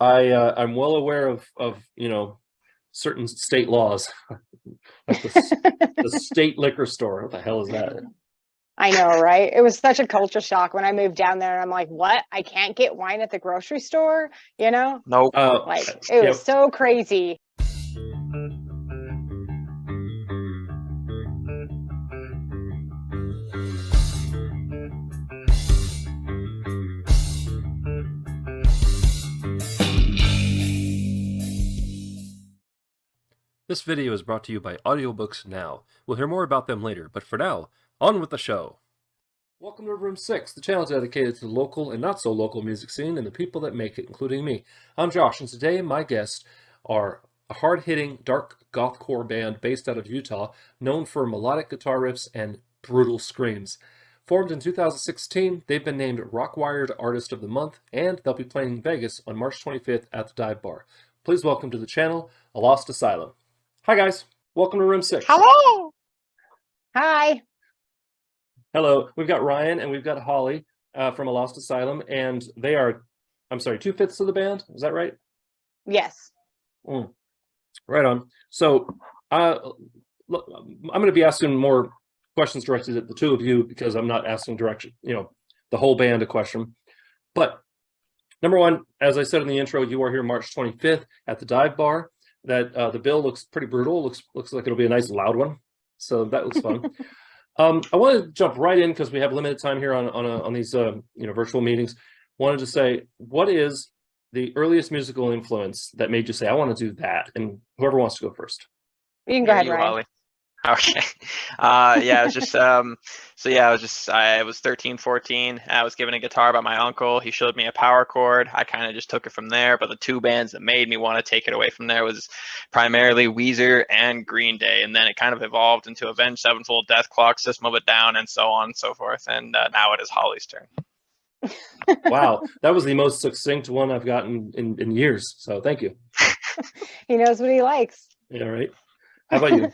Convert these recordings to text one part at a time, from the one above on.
I'm well aware of certain state laws, like the state liquor store. What the hell is that? I know, right? It was such a culture shock when I moved down there. I'm like, what? I can't get wine at the grocery store? You know, Nope. like it was Yep. so crazy. This video is brought to you by Audiobooks Now. We'll hear more about them later, but for now, on with the show. Welcome to Room 6, the channel dedicated to the local and not so local music scene and the people that make it, including me. I'm Josh, and today my guests are a hard-hitting, dark gothcore band based out of Utah, known for melodic guitar riffs and brutal screams. Formed in 2016, they've been named Rockwired Artist of the Month, and they'll be playing in Vegas on March 25th at the Dive Bar. Please welcome to the channel, A Lost Asylum. Hi guys, welcome to Room 6. Hello. Hi. Hello, we've got Ryan and we've got Holly from A Lost Asylum, and they are, I'm sorry, 2/5 of the band, is that right? Yes. Right on. So look, I'm going to be asking more questions directed at the two of you because I'm not asking the whole band a question. But number one, as I said in the intro, you are here March 25th at the Dive Bar. That the bill looks pretty brutal. Looks like it'll be a nice loud one. So that looks fun. I want to jump right in because we have limited time here on these virtual meetings. Wanted to say, what is the earliest musical influence that made you say, I want to do that? And whoever wants to go first. You can go ahead, Ryan. Holly. Okay. Yeah, it was just I was 13, 14. I was given a guitar by my uncle. He showed me a power chord. I kind of just took it from there. But the two bands that made me want to take it away from there was primarily Weezer and Green Day. And then it kind of evolved into Avenged Sevenfold, Death Clock, System of a Down, and so on and so forth. And now it is Holly's turn. Wow, that was the most succinct one I've gotten in years. So thank you. He knows what he likes. Yeah, right. How about you?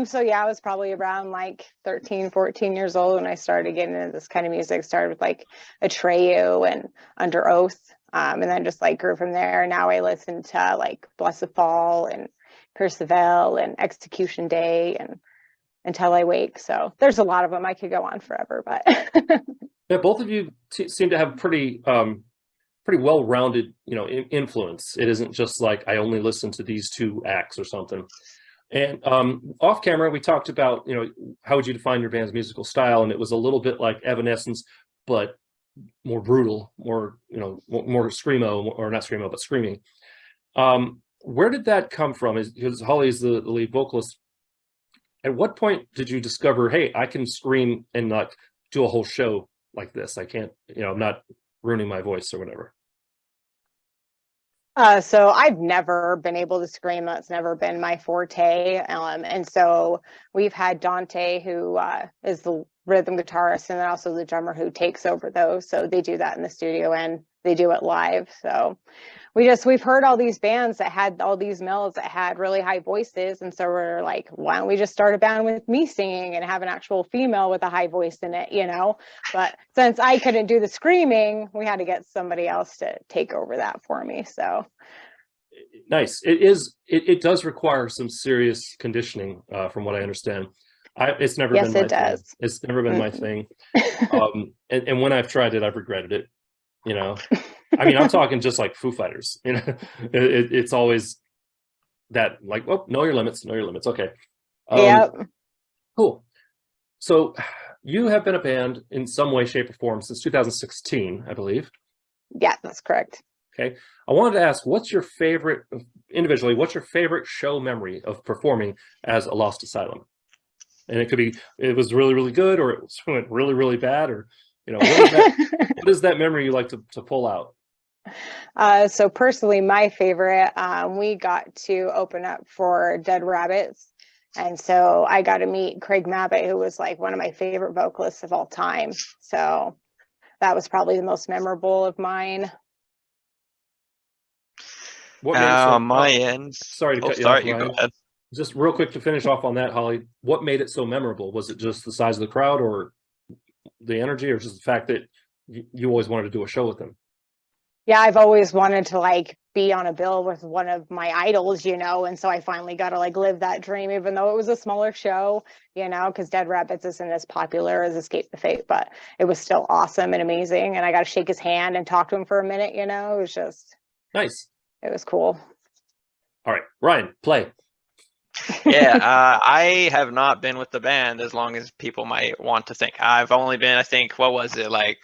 So yeah, I was probably around like 13, 14 years old when I started getting into this kind of music. Started with like Atreyu and Under Oath, and then just like grew from there. Now I listen to like Blessed Fall and Percival and Execution Day and Until I Wake. So there's a lot of them. I could go on forever, but yeah, both of you seem to have pretty well-rounded influence. It isn't just like I only listen to these two acts or something. And off camera, we talked about, how would you define your band's musical style? And it was a little bit like Evanescence, but more brutal, more screamo, or not screamo, but screaming. Where did that come from? Because Holly is the lead vocalist. At what point did you discover, hey, I can scream and not do a whole show like this? I can't, I'm not ruining my voice or whatever. So I've never been able to scream. That's never been my forte. And so we've had Dante, who is the rhythm guitarist, and then also the drummer who takes over those. So they do that in the studio and they do it live. So we've heard all these bands that had all these males that had really high voices. And so we're like, why don't we just start a band with me singing and have an actual female with a high voice in it, But since I couldn't do the screaming, we had to get somebody else to take over that for me. So nice. It does require some serious conditioning, from what I understand. It's never been my thing. It's never been my thing. And when I've tried it, I've regretted it. I mean, I'm talking just like Foo Fighters. It's always that like, oh, know your limits. Okay. Yep. Cool. So you have been a band in some way, shape, or form since 2016, I believe. Yeah, that's correct. Okay. I wanted to ask, what's your favorite show memory of performing as A Lost Asylum? And it could be, it was really, really good, or it went really, really bad, or, what is that memory you like to pull out? So personally, my favorite, we got to open up for Dead Rabbits. And so I got to meet Craig Mabbitt, who was like one of my favorite vocalists of all time. So that was probably the most memorable of mine. My end. Sorry to cut you off, Ryan. Go ahead. Just real quick to finish off on that, Holly, what made it so memorable? Was it just the size of the crowd, or the energy, or just the fact that you always wanted to do a show with them? Yeah, I've always wanted to like be on a bill with one of my idols, you know, and so I finally got to like live that dream, even though it was a smaller show, you know, because Dead Rabbits isn't as popular as Escape the Fate, but it was still awesome and amazing. And I got to shake his hand and talk to him for a minute, you know, it was just Nice. it was cool. All right, Ryan, play. Yeah, I have not been with the band as long as people might want to think. I've only been, I think, what was it, like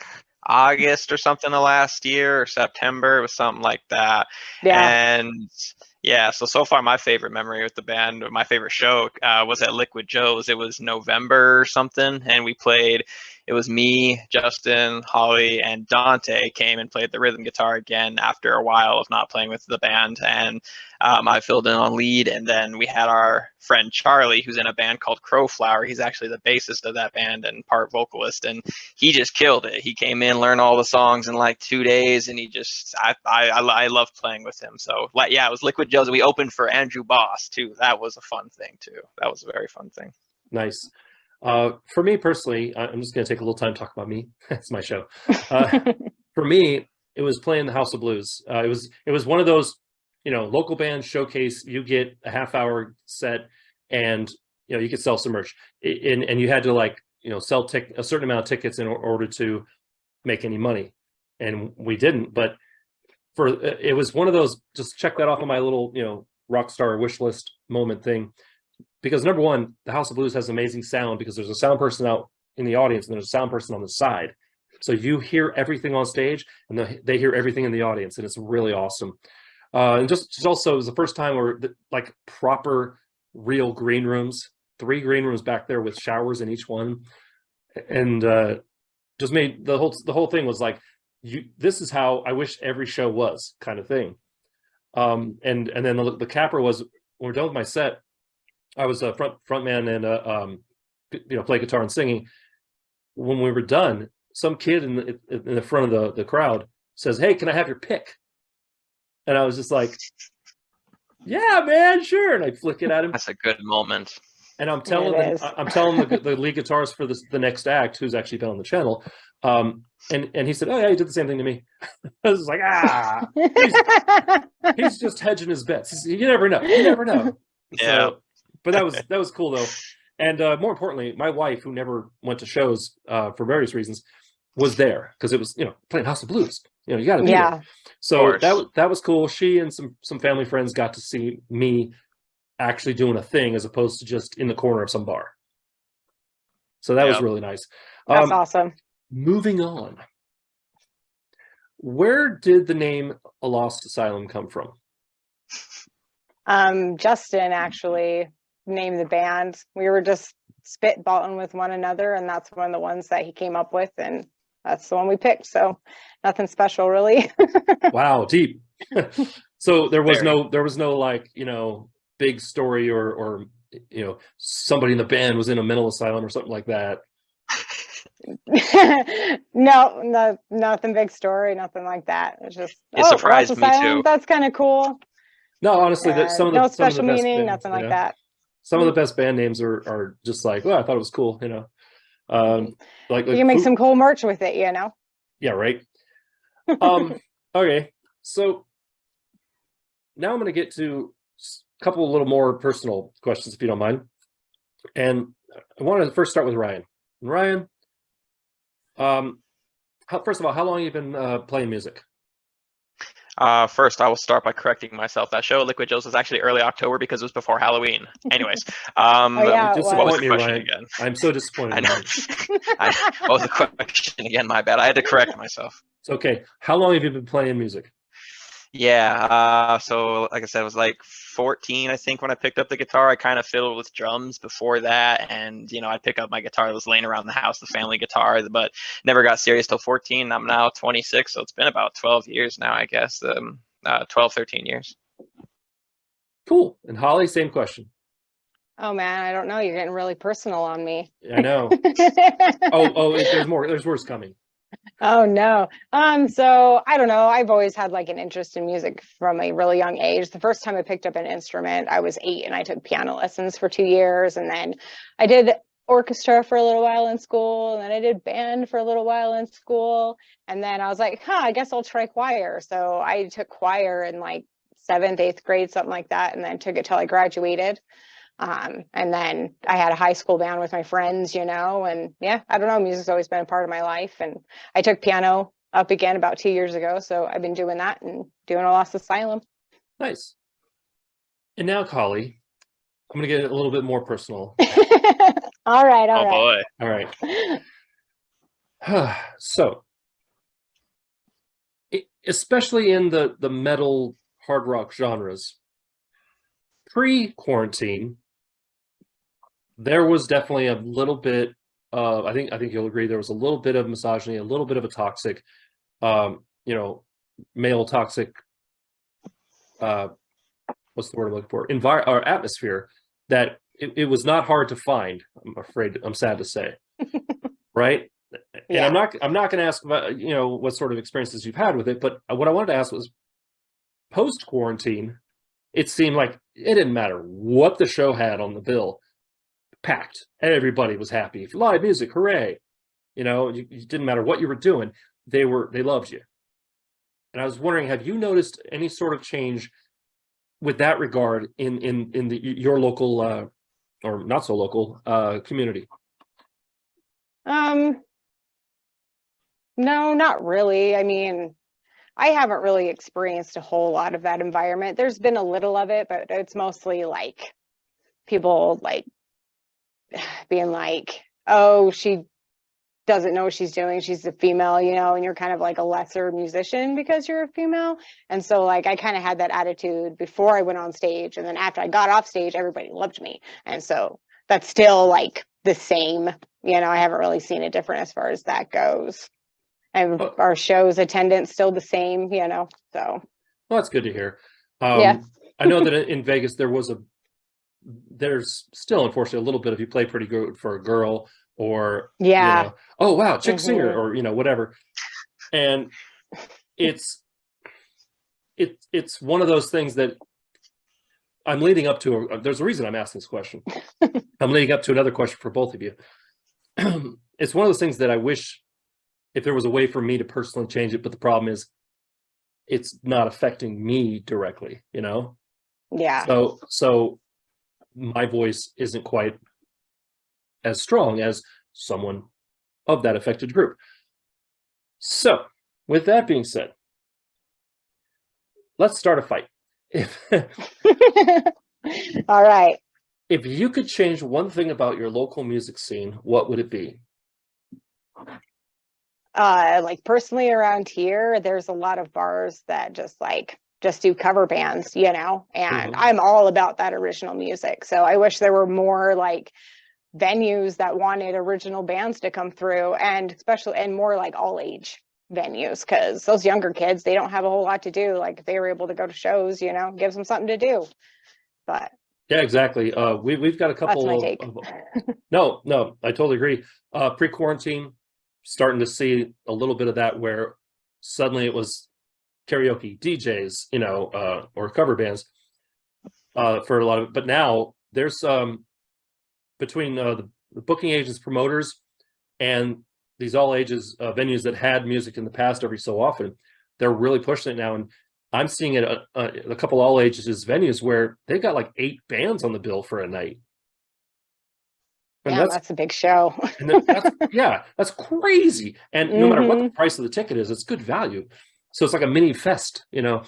August or something of last year, or September, it was something like that. Yeah. And yeah, so far my favorite memory with the band, or my favorite show, was at Liquid Joe's. It was November or something, and we played. It was me, Justin, Holly, and Dante came and played the rhythm guitar again after a while of not playing with the band, and I filled in on lead. And then we had our friend Charlie, who's in a band called Crowflower. He's actually the bassist of that band and part vocalist, and he just killed it. He came in, learned all the songs in like 2 days, and he just I love playing with him. So like, yeah, it was Liquid Joe's. We opened for Andrew Boss too. That was a fun thing too. That was a very fun thing. Nice. For me personally, I'm just going to take a little time to talk about me. It's my show. For me, it was playing the House of Blues. It was one of those, you know, local band showcase. You get a half-hour set, and you know you could sell some merch, and you had to like, you know, sell a certain amount of tickets in order to make any money, and we didn't. But it was one of those, just check that off on my little, you know, rock star wish list moment thing. Because number one, the House of Blues has amazing sound because there's a sound person out in the audience and there's a sound person on the side. So you hear everything on stage and they hear everything in the audience, and it's really awesome. And just also, it was the first time where like proper real green rooms, 3 green rooms back there with showers in each one. And just made the whole thing was like, this is how I wish every show was, kind of thing. And then the capper was, when we're done with my set, I was a front man and you know, play guitar and singing. When we were done, some kid in the front of the crowd says, "Hey, can I have your pick?" And I was just like, "Yeah, man, sure." And I flick it at him. That's a good moment. And I'm telling the lead guitarist for the next act, who's actually been on the channel, and he said, "Oh yeah, he did the same thing to me." I was like, he's just hedging his bets. You never know. You never know. Yeah. So, but that was cool though. And more importantly, my wife, who never went to shows for various reasons, was there because it was, you know, playing House of Blues. You know, you got to be there. So that was cool. She and some family friends got to see me actually doing a thing as opposed to just in the corner of some bar. So that was really nice. That's awesome. Moving on. Where did the name A Lost Asylum come from? Justin actually named the band. We were just spitballing with one another, and that's one of the ones that he came up with, and that's the one we picked. So nothing special, really. Wow, deep. So there was no like, you know, big story or you know, somebody in the band was in a mental asylum or something like that. No, nothing big story, nothing like that. It's just it surprised me too. That's kind of cool. No, honestly, no special meaning, nothing like that. Some of the best band names are just like, well, I thought it was cool, you know. Like you can make some cool merch with it, you know. Yeah, right. Okay, so now I'm going to get to a couple of little more personal questions, if you don't mind. And I want to first start with Ryan. Ryan, first of all, how long have you been playing music? First, I will start by correcting myself. That show, Liquid Joe's, was actually early October because it was before Halloween. Anyways, yeah, what was the question again? I'm so disappointed. I know. What was the question again? My bad. I had to correct myself. It's okay. How long have you been playing music? Yeah, so like I said, it was like 14, I think, when I picked up the guitar. I kind of fiddled with drums before that, and you know, I'd pick up my guitar that was laying around the house, the family guitar, but never got serious till 14. I'm now 26, so it's been about 12 years now, I guess. 12, 13 years. Cool. And Holly, same question. Oh man, I don't know. You're getting really personal on me. I know. There's more. There's worse coming. Oh no. So I don't know. I've always had like an interest in music from a really young age. The first time I picked up an instrument, I was 8 and I took piano lessons for 2 years. And then I did orchestra for a little while in school, and then I did band for a little while in school, and then I was like, I guess I'll try choir. So I took choir in like 7th, 8th grade, something like that, and then took it till I graduated. And then I had a high school band with my friends, and yeah, I don't know, music's always been a part of my life. And I took piano up again about 2 years ago, so I've been doing that and doing A Lost Asylum. Nice. And now, Collie, I'm going to get a little bit more personal. All right. Oh boy. All right. So, especially in the metal hard rock genres, pre-quarantine, there was definitely a little bit of, I think you'll agree, there was a little bit of misogyny, a little bit of a toxic, male toxic, what's the word I'm looking for, or atmosphere that it was not hard to find. I'm sad to say, right? Yeah. And I'm not going to ask about what sort of experiences you've had with it, but what I wanted to ask was, post quarantine, it seemed like it didn't matter what the show had on the bill, packed. Everybody was happy. Live music, hooray! It didn't matter what you were doing; they loved you. And I was wondering, have you noticed any sort of change with that regard in your local or not so local community? No, not really. I mean, I haven't really experienced a whole lot of that environment. There's been a little of it, but it's mostly like people like being like, oh, she doesn't know what she's doing. She's a female, and you're kind of like a lesser musician because you're a female. And so like I kind of had that attitude before I went on stage. And then after I got off stage, everybody loved me. And so that's still like the same, I haven't really seen it different as far as that goes. And our show's attendance still the same, so. Well, that's good to hear. Yeah. I know that in Vegas there's still unfortunately a little bit of, you play pretty good for a girl, or Yeah. oh wow, chick singer, or whatever. And it's one of those things that I'm leading up to. There's a reason I'm asking this question. I'm leading up to another question for both of you. It's one of those things that I wish if there was a way for me to personally change it, but the problem is it's not affecting me directly, Yeah. So my voice isn't quite as strong as someone of that affected group. So with that being said, let's start a fight. All right. If you could change one thing about your local music scene, what would it be? Like personally around here, there's a lot of bars that just do cover bands, and I'm all about that original music. So I wish there were more like venues that wanted original bands to come through, and more like all age venues, because those younger kids, they don't have a whole lot to do. Like if they were able to go to shows, gives them something to do. But yeah, exactly. We've got a couple. That's my take. No, I totally agree. Pre-quarantine, starting to see a little bit of that, where suddenly it was karaoke DJs, or cover bands for a lot of. But now there's between the booking agents, promoters, and these all ages venues that had music in the past every so often, they're really pushing it now. And I'm seeing it a couple all ages venues where they've got like 8 bands on the bill for a night. And yeah, that's a big show. And that's crazy. And no matter what the price of the ticket is, it's good value. So it's like a mini fest, Yeah.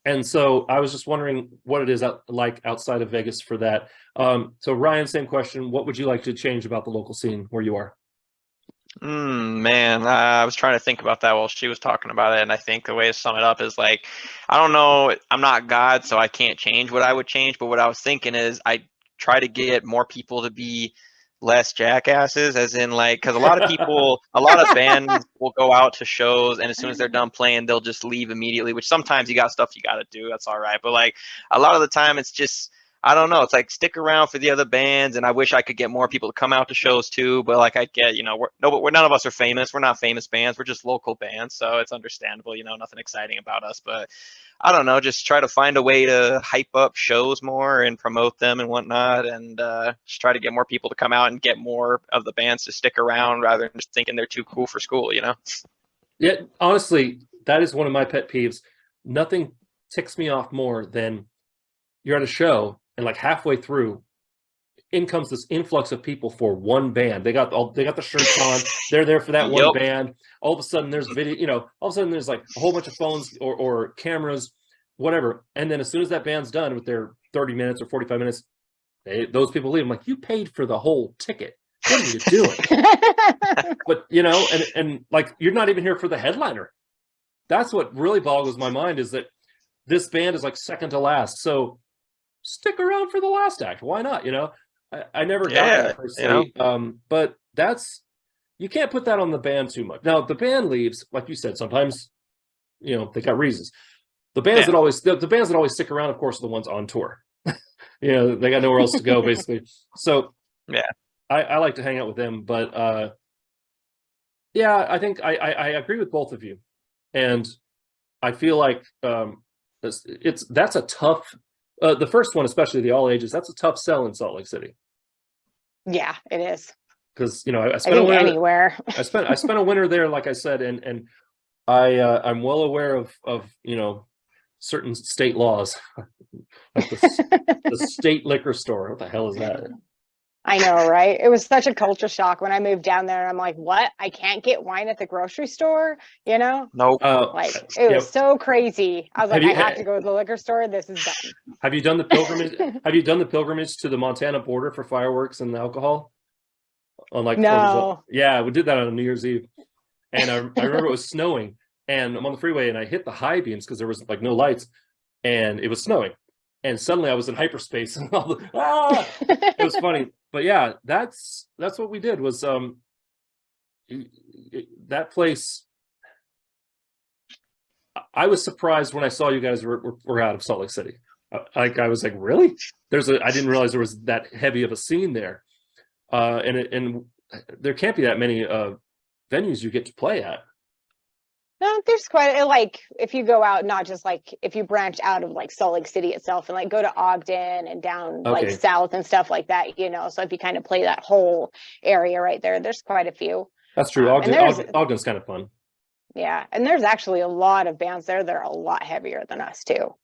And so I was just wondering what it is like outside of Vegas for that. So Ryan, same question. What would you like to change about the local scene where you are? Man, I was trying to think about that while she was talking about it, and I think the way to sum it up is like, I don't know, I'm not God, so I can't change what I would change, but what I was thinking is I try to get more people to be less jackasses, as in like, because a lot of bands will go out to shows, and as soon as they're done playing, they'll just leave immediately, which sometimes you got stuff you got to do, that's all right, but like a lot of the time it's just, I don't know. It's like stick around for the other bands, and I wish I could get more people to come out to shows too. But like I get, we're none of us are famous. We're not famous bands. We're just local bands, so it's understandable. Nothing exciting about us. But I don't know. Just try to find a way to hype up shows more and promote them and whatnot, and just try to get more people to come out and get more of the bands to stick around rather than just thinking they're too cool for school. Yeah, honestly, that is one of my pet peeves. Nothing ticks me off more than you're at a show and like halfway through, in comes this influx of people for one band. They got the shirts on. They're there for that one Yep. band. All of a sudden, there's video. All of a sudden, there's like a whole bunch of phones or cameras, whatever. And then as soon as that band's done with their 30 minutes or 45 minutes, those people leave. I'm like, you paid for the whole ticket. What are you doing? But and like you're not even here for the headliner. That's what really boggles my mind, is that this band is like second to last. So stick around for the last act. Why not? I never got that personally. But you can't put that on the band too much. Now, if the band leaves, like you said, sometimes, they got reasons. The bands that always stick around, of course, are the ones on tour. They got nowhere else to go, basically. So yeah, I like to hang out with them. But I think I agree with both of you. And I feel like that's a tough, the first one, especially the all ages, that's a tough sell in Salt Lake City. Yeah, it is. Because I spent a winter anywhere. I spent a winter there, like I said, and I'm well aware of certain state laws, like the state liquor store. What the hell is that? I know, right? It was such a culture shock when I moved down there. I'm like, what? I can't get wine at the grocery store? Nope. Like it was so crazy. I was like, I have to go to the liquor store. This is done. Have you done the pilgrimage? Have you done the pilgrimage to the Montana border for fireworks and alcohol? No. Yeah, we did that on New Year's Eve, and I remember it was snowing, and I'm on the freeway, and I hit the high beams because there was like no lights, and it was snowing, and suddenly I was in hyperspace, and it was funny. But yeah, that's what we did. Was that place? I was surprised when I saw you guys were out of Salt Lake City. I was like, really? I didn't realize there was that heavy of a scene there. And there can't be that many venues you get to play at. No, there's quite like if you go out, not just like if you branch out of like Salt Lake City itself and like go to Ogden and down like south and stuff like that, so if you kind of play that whole area right there, there's quite a few. That's true. Ogden's kind of fun. Yeah, and there's actually a lot of bands there that are a lot heavier than us too.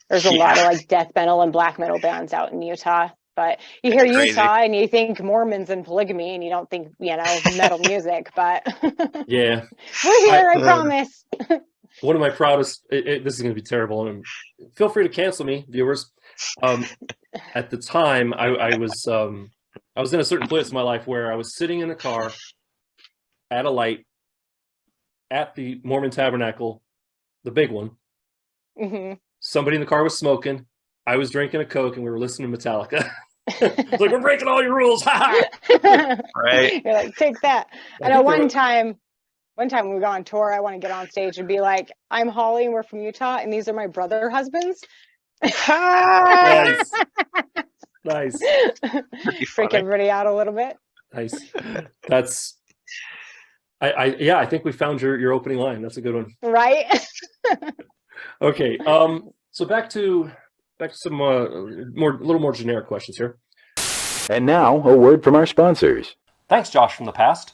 There's a lot of like death metal and black metal bands out in Utah. But you hear Utah and you think Mormons and polygamy and you don't think, metal music, but yeah, we're here, I promise. One of my proudest, this is going to be terrible, and feel free to cancel me, viewers. At the time, I was in a certain place in my life where I was sitting in a car at a light at the Mormon Tabernacle, the big one. Mm-hmm. Somebody in the car was smoking. I was drinking a Coke, and we were listening to Metallica. It's like, we're breaking all your rules. Right. You're like, take that. I know one time when we go on tour, I want to get on stage and be like, I'm Holly and we're from Utah and these are my brother husbands. Nice. Nice. Freak everybody out a little bit. Nice. That's I think we found your opening line. That's a good one. Right. Okay. So back to some little more generic questions here. And now, a word from our sponsors. Thanks, Josh from the past.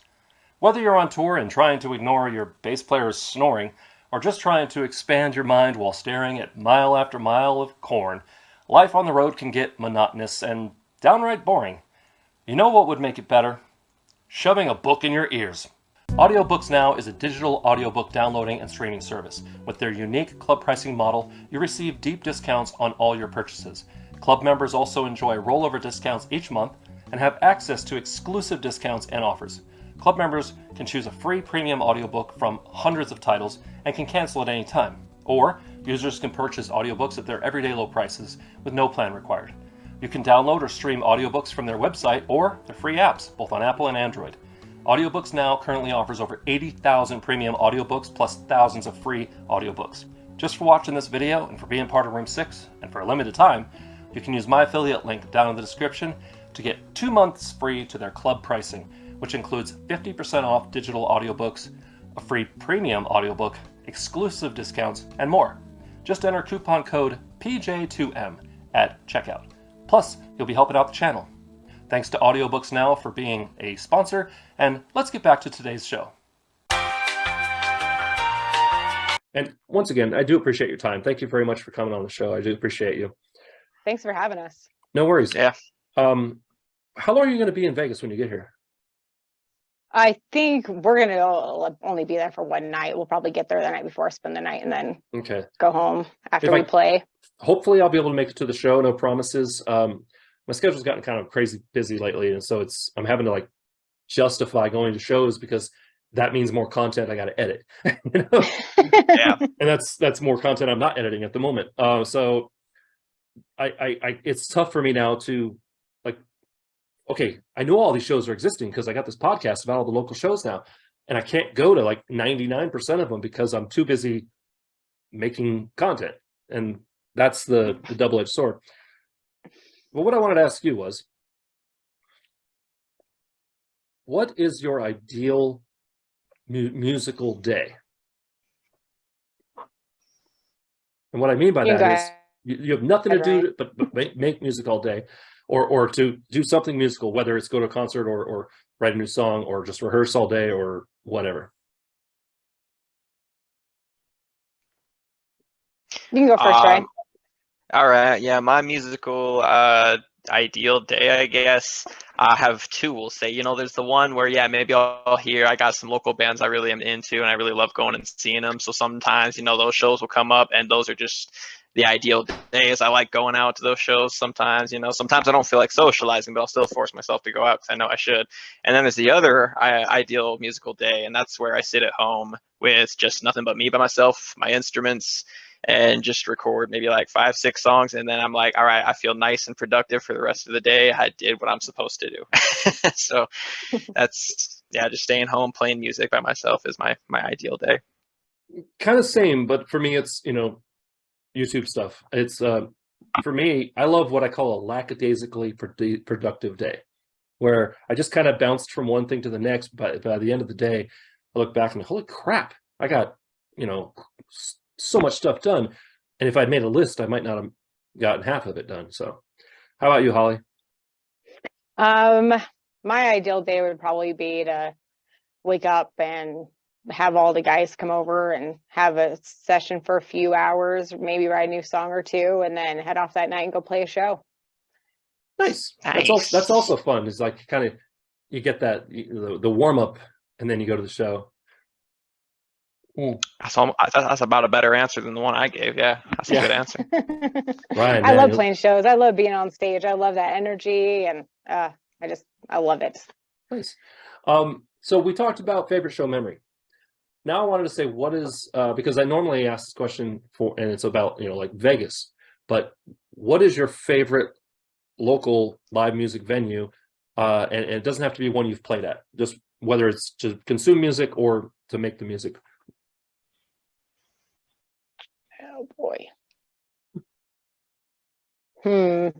Whether you're on tour and trying to ignore your bass player's snoring, or just trying to expand your mind while staring at mile after mile of corn, life on the road can get monotonous and downright boring. You know what would make it better? Shoving a book in your ears. Audiobooks Now is a digital audiobook downloading and streaming service. With their unique club pricing model, you receive deep discounts on all your purchases. Club members also enjoy rollover discounts each month and have access to exclusive discounts and offers. Club members can choose a free premium audiobook from hundreds of titles and can cancel at any time. Or users can purchase audiobooks at their everyday low prices with no plan required. You can download or stream audiobooks from their website or their free apps, both on Apple and Android. Audiobooks Now currently offers over 80,000 premium audiobooks plus thousands of free audiobooks. Just for watching this video and for being part of Room 6, and for a limited time, You can use my affiliate link down in the description to get 2 months free to their club pricing, which includes 50% off digital audiobooks, a free premium audiobook, exclusive discounts, and more. Just enter coupon code PJ2M at checkout. Plus, you'll be helping out the channel. Thanks to Audiobooks Now for being a sponsor, and let's get back to today's show. And once again, I do appreciate your time. Thank you very much for coming on the show. I do appreciate you. Thanks for having us. No worries. Yeah. How long are you going to be in Vegas when you get here? I think we're going to only be there for one night. We'll probably get there the night before, spend the night, and then go home after we play. Hopefully I'll be able to make it to the show. No promises. My schedule's gotten kind of crazy busy lately, and so I'm having to justify going to shows because that means more content I got to edit. You know? Yeah. And that's more content I'm not editing at the moment. So I it's tough for me now to okay, I know all these shows are existing because I got this podcast about all the local shows now, and I can't go to 99% of them because I'm too busy making content, and that's the double-edged sword. But what I wanted to ask you was, what is your ideal musical day? And what I mean by that is you have nothing to do but make music all day, or to do something musical, whether it's go to a concert or write a new song or just rehearse all day or whatever. You can go first, Ryan. All right. Yeah, my musical ideal day, I guess. I have two, we'll say. There's the one where, maybe I'll hear I got some local bands I really am into and I really love going and seeing them. So sometimes, those shows will come up, and those are just the ideal days. I like going out to those shows sometimes. Sometimes I don't feel like socializing, but I'll still force myself to go out because I know I should. And then there's the other ideal musical day, and that's where I sit at home with just nothing but me by myself, my instruments, and just record maybe 5-6 songs, and then I'm like, all right, I feel nice and productive for the rest of the day. I did what I'm supposed to do. So that's just staying home playing music by myself is my ideal day. Kind of same, but for me it's YouTube stuff. It's for me, I love what I call a lackadaisically productive day, where I just kind of bounced from one thing to the next, but by the end of the day I look back and holy crap, I got so much stuff done, and if I'd made a list I might not have gotten half of it done. So how about you, Holly? My ideal day would probably be to wake up and have all the guys come over and have a session for a few hours, maybe write a new song or two, and then head off that night and go play a show. Nice. That's also fun. It's kind of, you get that the warm up and then you go to the show. That's about a better answer than the one I gave. Yeah, that's a good answer. Ryan, I love playing shows. I love being on stage. I love that energy, and I love it. Nice. So we talked about favorite show memory. Now I wanted to say, what is because I normally ask this question and it's about Vegas, but what is your favorite local live music venue? And it doesn't have to be one you've played at, just whether it's to consume music or to make the music. Oh boy. The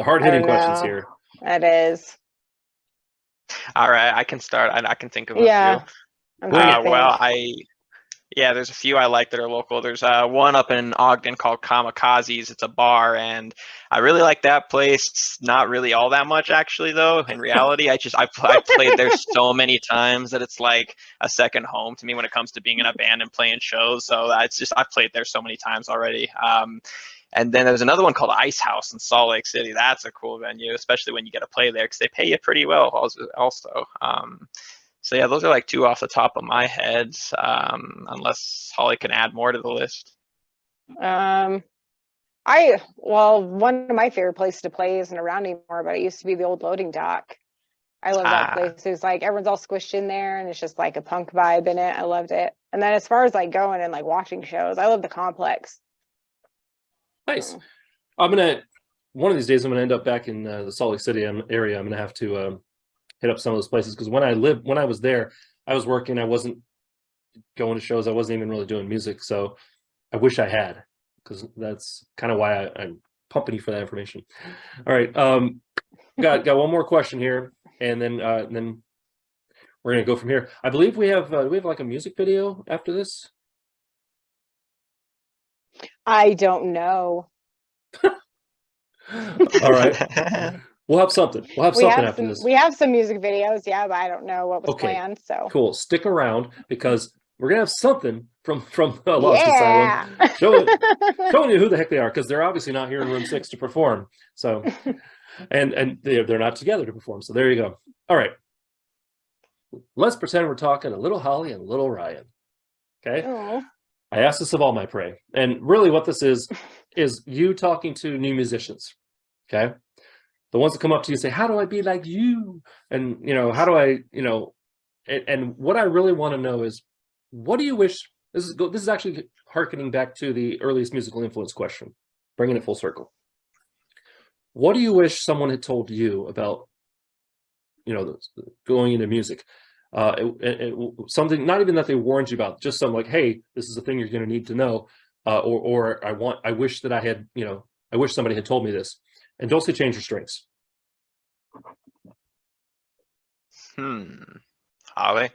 hard-hitting questions here. That is. All right, I can start. I can think of a few. There's a few I like that are local. There's one up in Ogden called Kamikazes. It's a bar, and I really like that place. Not really all that much, actually, though. In reality, I played there so many times that it's like a second home to me when it comes to being in a band and playing shows. So I've played there so many times already. And then there's another one called Ice House in Salt Lake City. That's a cool venue, especially when you get to play there because they pay you pretty well also. So yeah, those are two off the top of my head, unless Holly can add more to the list. One of my favorite places to play isn't around anymore, but it used to be the old loading dock. I love that place. It's everyone's all squished in there, and it's just a punk vibe in it. I loved it. And then as far as going and watching shows, I love the Complex. Nice. One of these days I'm gonna end up back in the Salt Lake City area. I'm gonna have to hit up some of those places because when I was there, I was working. I wasn't going to shows. I wasn't even really doing music. So I wish I had, because that's kind of why pumping you for that information. All right. Got one more question here, and then we're gonna go from here. I believe we have like a music video after this. I don't know. All right. We'll have something. We'll have something after this. We have some music videos, yeah, but I don't know what was Okay, planned. So cool. Stick around because we're gonna have something from a Lost yeah. Asylum showing you who the heck they are, because they're obviously not here in room 6 to perform. So and they're not together to perform. So there you go. All right. Let's pretend we're talking a little Holly and a little Ryan. Okay. Oh. I asked this of all my prey, and really what this is you talking to new musicians. Okay. The ones that come up to you and say, how do I be like you? And, you know, how do I, you know, and what I really want to know is, what do you wish, this is actually hearkening back to the earliest musical influence question, bringing it full circle. What do you wish someone had told you about, you know, going into music? Something, not even that they warned you about, just something like, hey, this is a thing you're going to need to know. Or I wish that I had, you know, I wish somebody had told me this. And don't say change your strings. Holly?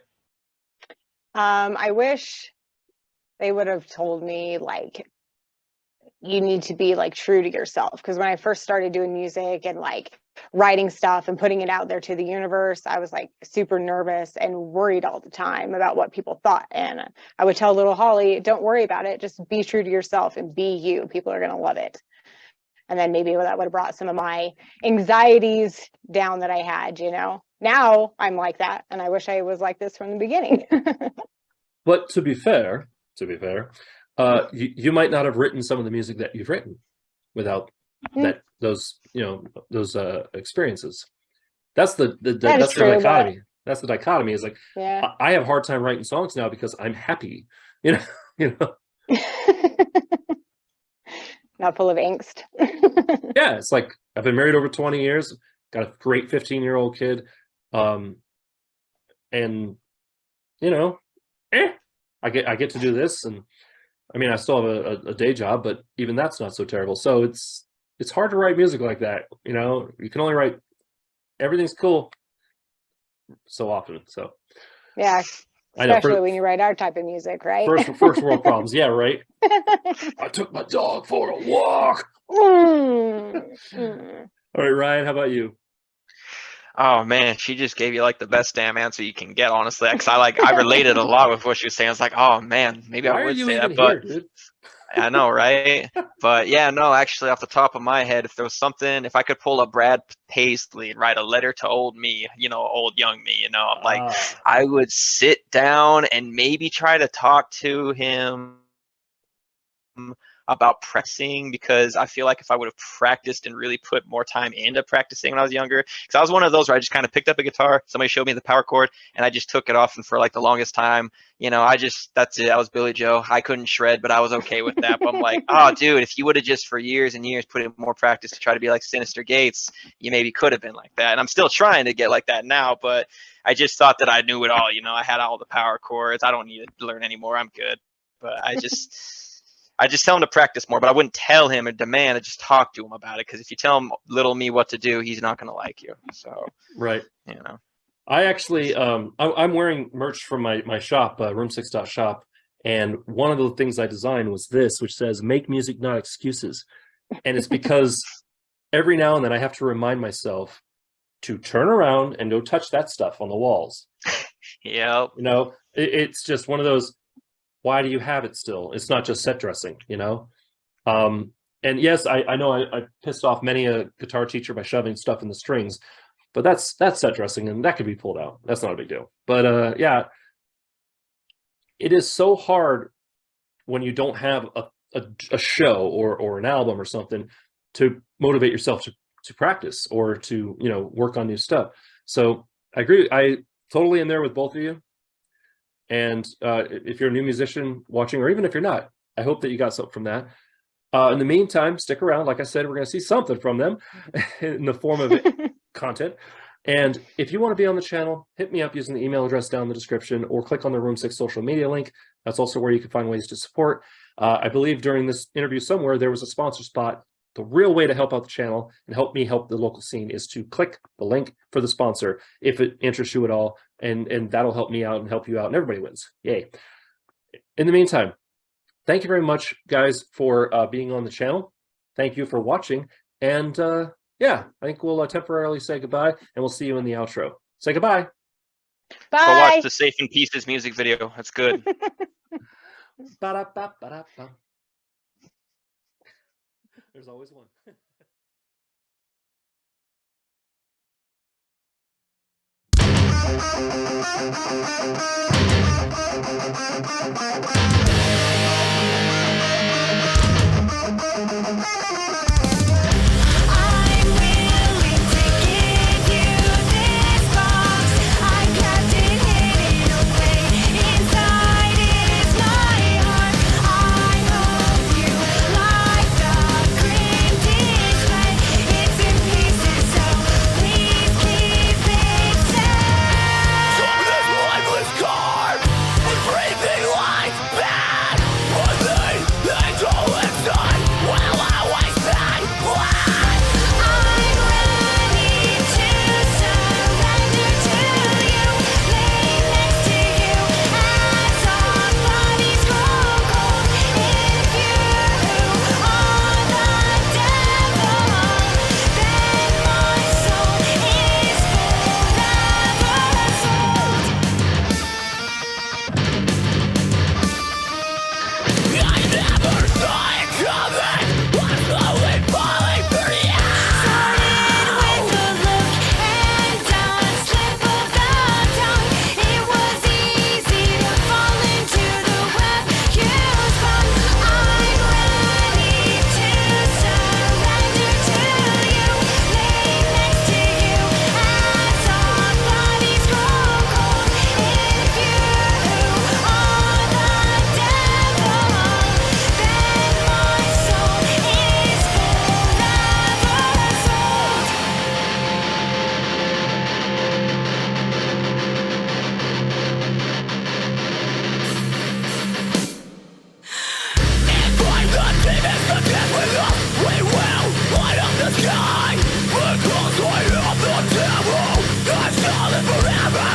I wish they would have told me, like, you need to be like true to yourself. Because when I first started doing music and like writing stuff and putting it out there to the universe, I was like super nervous and worried all the time about what people thought. And I would tell little Holly, don't worry about it. Just be true to yourself and be you. People are going to love it. And then maybe that would have brought some of my anxieties down that I had, you know. Now I'm like that, and I wish I was like this from the beginning. But to be fair, you might not have written some of the music that you've written without those experiences. That's the dichotomy. That's the dichotomy. Is like, yeah. I have a hard time writing songs now because I'm happy. You know. Not full of angst. Yeah, it's like I've been married over 20 years, got a great 15-year-old kid, and you know, I get to do this, and I mean I still have a day job, but even that's not so terrible. So it's hard to write music like that. You know, you can only write, everything's cool so often. So yeah. Especially when you write our type of music, right? First world problems. Yeah, right. I took my dog for a walk. All right, Ryan, how about you? Oh man, she just gave you like the best damn answer you can get, honestly. Because I related a lot with what she was saying. I was like, oh man, maybe I would say that, but dude? I know, right? But yeah, no, actually, off the top of my head, if there was something, if I could pull up Brad Paisley and write a letter to old me, you know, old young me, you know, I'm like, I would sit down and maybe try to talk to him about practicing, because I feel like if I would have practiced and really put more time into practicing when I was younger, because I was one of those where I just kind of picked up a guitar, somebody showed me the power chord, and I just took it off, and for like the longest time, you know, that's it. I was Billy Joe. I couldn't shred, but I was okay with that. But I'm like, oh, dude, if you would have just for years and years put in more practice to try to be like Sinister Gates, you maybe could have been like that. And I'm still trying to get like that now, but I just thought that I knew it all. You know, I had all the power chords. I don't need to learn anymore. I'm good. But I just tell him to practice more, but I wouldn't tell him or demand. I just talk to him about it, because if you tell him little me what to do, he's not going to like you. So, right. You know, I actually, I'm wearing merch from my shop, room6.shop. And one of the things I designed was this, which says, make music, not excuses. And it's because every now and then I have to remind myself to turn around and go touch that stuff on the walls. Yep. You know, it's just one of those, why do you have it still? It's not just set dressing, you know? And yes, I know I pissed off many a guitar teacher by shoving stuff in the strings, but that's set dressing, and that could be pulled out. That's not a big deal. But yeah, it is so hard when you don't have a show or an album or something to motivate yourself to practice or to, you know, work on new stuff. So I agree. I totally am there with both of you. And if you're a new musician watching, or even if you're not, I hope that you got something from that. In the meantime, stick around. Like I said, we're going to see something from them in the form of content. And if you want to be on the channel, hit me up using the email address down in the description, or click on the Room 6 social media link. That's also where you can find ways to support. I believe during this interview somewhere, there was a sponsor spot The real way to help out the channel and help me help the local scene is to click the link for the sponsor if it interests you at all, and that'll help me out and help you out, and everybody wins. Yay. In the meantime, thank you very much, guys, for being on the channel. Thank you for watching, and yeah, I think we'll temporarily say goodbye, and we'll see you in the outro. Say goodbye. Bye. Go watch the Safe in Pieces music video. That's good. Ba-da-ba-ba-da-ba. There's always one. I'm willing to give you this box. I kept it hidden away. Inside is my heart. I hope you like the green display. It's in pieces, so please keep it safe. From this lifeless card, we're breathing like bad. For the angel inside, will always be glad. I'm ready to surrender to you, lay next to you as our bodies grow cold. If you are the devil, then my soul is forever sold. I never saw it coming. I'm slowly falling for you. Started with a look and a slip of the tongue. It was easy to fall into the web you spun. I'm ready to surrender to you, lay next to you as our bodies grow cold. If you are the devil, then my soul is forever sold. Find the demons that get with us. We will light up the sky. Because I am the devil. I'm solid forever.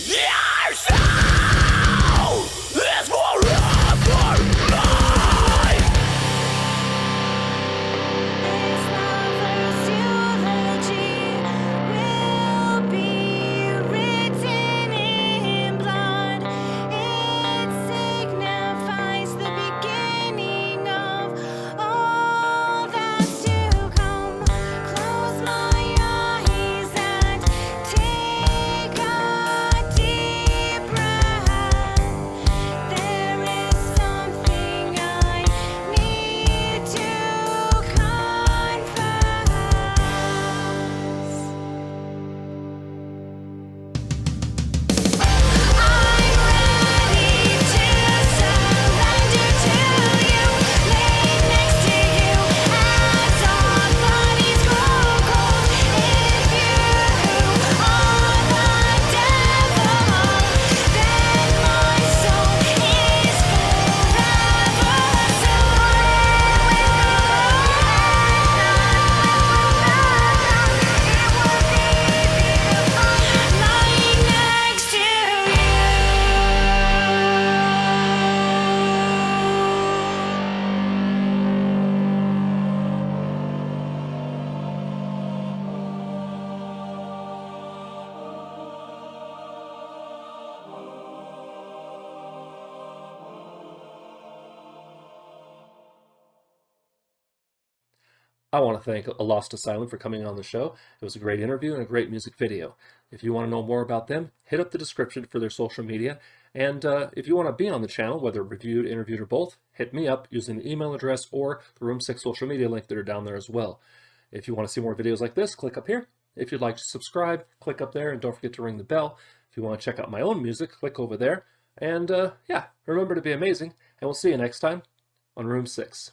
Your soul is forever mine. This lover's eulogy will be written in blood. It signifies the beginning of all that's to come. Close my eyes and take a deep breath. There is something I need to confess. I'm ready to surrender to you, lay next to you as our bodies grow cold. If you are the devil, then my soul is forever sold. Lying next to I want to thank A Lost Asylum for coming on the show. It was a great interview and a great music video. If you want to know more about them, hit up the description for their social media. And if you want to be on the channel, whether reviewed, interviewed, or both, hit me up using the email address or the Room 6 social media link that are down there as well. If you want to see more videos like this, click up here. If you'd like to subscribe, click up there, and don't forget to ring the bell. If you want to check out my own music, click over there. And yeah, remember to be amazing, and we'll see you next time on Room 6.